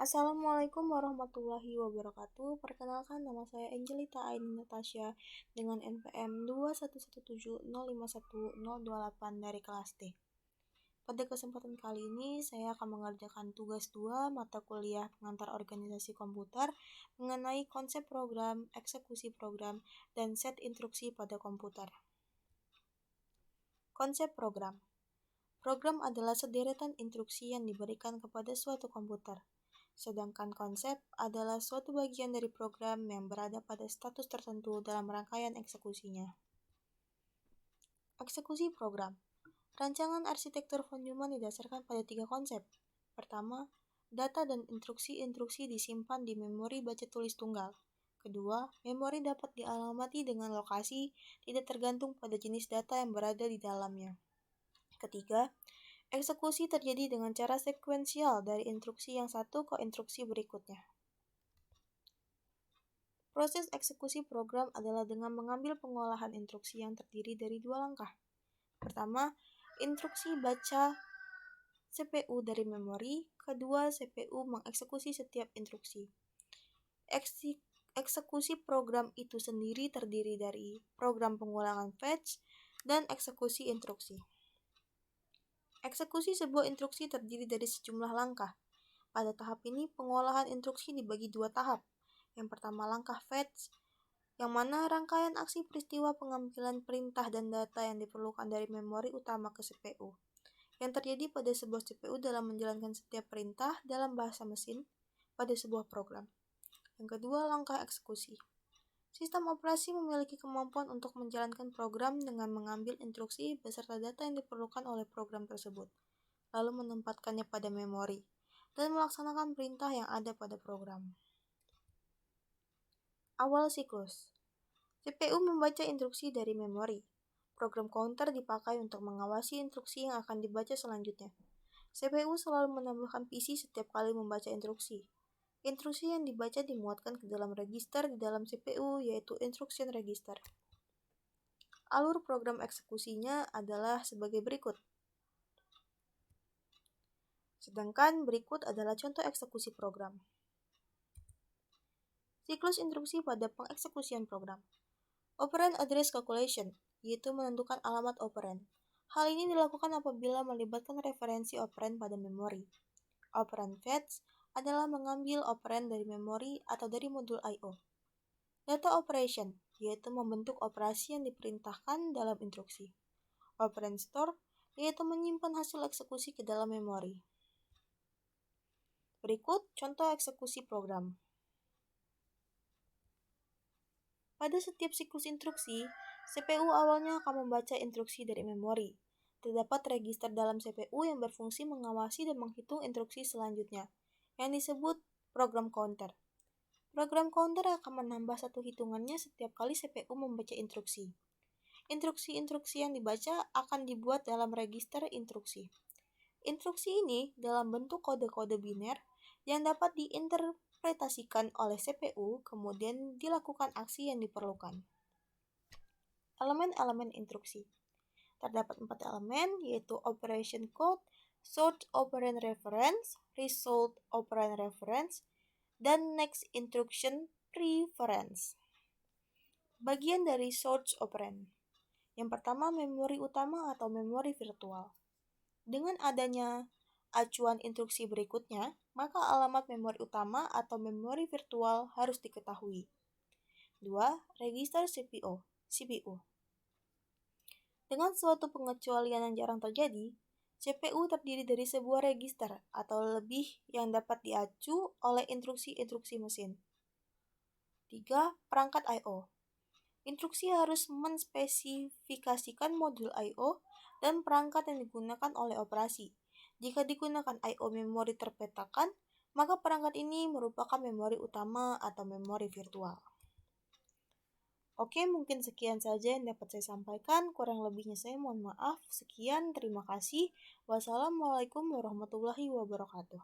Assalamualaikum warahmatullahi wabarakatuh. Perkenalkan, nama saya Angelita Aini Natasha dengan NPM 21170510028 dari kelas D. Pada kesempatan kali ini, saya akan mengerjakan tugas 2 mata kuliah pengantar organisasi komputer mengenai konsep program, eksekusi program, dan set instruksi pada komputer. Konsep program. Program adalah sederetan instruksi yang diberikan kepada suatu komputer. Sedangkan konsep adalah suatu bagian dari program yang berada pada status tertentu dalam rangkaian eksekusinya. Eksekusi program. Rancangan arsitektur von Neumann didasarkan pada 3 konsep. Pertama, data dan instruksi-instruksi disimpan di memori baca tulis tunggal. Kedua, memori dapat dialamati dengan lokasi, tidak tergantung pada jenis data yang berada di dalamnya. Ketiga, eksekusi terjadi dengan cara sekuensial dari instruksi yang satu ke instruksi berikutnya. Proses eksekusi program adalah dengan mengambil pengolahan instruksi yang terdiri dari 2 langkah. Pertama, instruksi baca CPU dari memori. Kedua, CPU mengeksekusi setiap instruksi. Eksekusi program itu sendiri terdiri dari program pengulangan fetch dan eksekusi instruksi. Eksekusi sebuah instruksi terdiri dari sejumlah langkah. Pada tahap ini, pengolahan instruksi dibagi 2 tahap. Yang pertama, langkah fetch, yang mana rangkaian aksi peristiwa pengambilan perintah dan data yang diperlukan dari memori utama ke CPU, yang terjadi pada sebuah CPU dalam menjalankan setiap perintah dalam bahasa mesin pada sebuah program. Yang kedua, langkah eksekusi. Sistem operasi memiliki kemampuan untuk menjalankan program dengan mengambil instruksi beserta data yang diperlukan oleh program tersebut, lalu menempatkannya pada memori, dan melaksanakan perintah yang ada pada program. Awal siklus. CPU membaca instruksi dari memori. Program counter dipakai untuk mengawasi instruksi yang akan dibaca selanjutnya. CPU selalu menambahkan PC setiap kali membaca instruksi. Instruksi yang dibaca dimuatkan ke dalam register di dalam CPU, yaitu instruction register. Alur program eksekusinya adalah sebagai berikut. Sedangkan berikut adalah contoh eksekusi program. Siklus instruksi pada pengeksekusian program. Operand address calculation, yaitu menentukan alamat operand. Hal ini dilakukan apabila melibatkan referensi operand pada memori. Operand fetch adalah mengambil operand dari memori atau dari modul I/O. Data operation, yaitu membentuk operasi yang diperintahkan dalam instruksi. Operand store, yaitu menyimpan hasil eksekusi ke dalam memori. Berikut contoh eksekusi program. Pada setiap siklus instruksi, CPU awalnya akan membaca instruksi dari memori. Terdapat register dalam CPU yang berfungsi mengawasi dan menghitung instruksi selanjutnya, yang disebut program counter. Program counter akan menambah satu hitungannya setiap kali CPU membaca instruksi. Instruksi-instruksi yang dibaca akan dibuat dalam register instruksi. Instruksi ini dalam bentuk kode-kode biner yang dapat diinterpretasikan oleh CPU, kemudian dilakukan aksi yang diperlukan. Elemen-elemen instruksi. Terdapat 4 elemen, yaitu operation code, source operand reference, result operand reference, dan next instruction preference. Bagian dari source operand. Yang pertama, memori utama atau memori virtual. Dengan adanya acuan instruksi berikutnya, maka alamat memori utama atau memori virtual harus diketahui. 2. Register CPU. Dengan suatu pengecualian yang jarang terjadi, CPU terdiri dari sebuah register atau lebih yang dapat diacu oleh instruksi-instruksi mesin. 3. Perangkat I/O. Instruksi harus menspesifikasikan modul I/O dan perangkat yang digunakan oleh operasi. Jika digunakan I/O memori terpetakan, maka perangkat ini merupakan memori utama atau memori virtual. Oke, mungkin sekian saja yang dapat saya sampaikan. Kurang lebihnya saya mohon maaf. Sekian, terima kasih. Wassalamualaikum warahmatullahi wabarakatuh.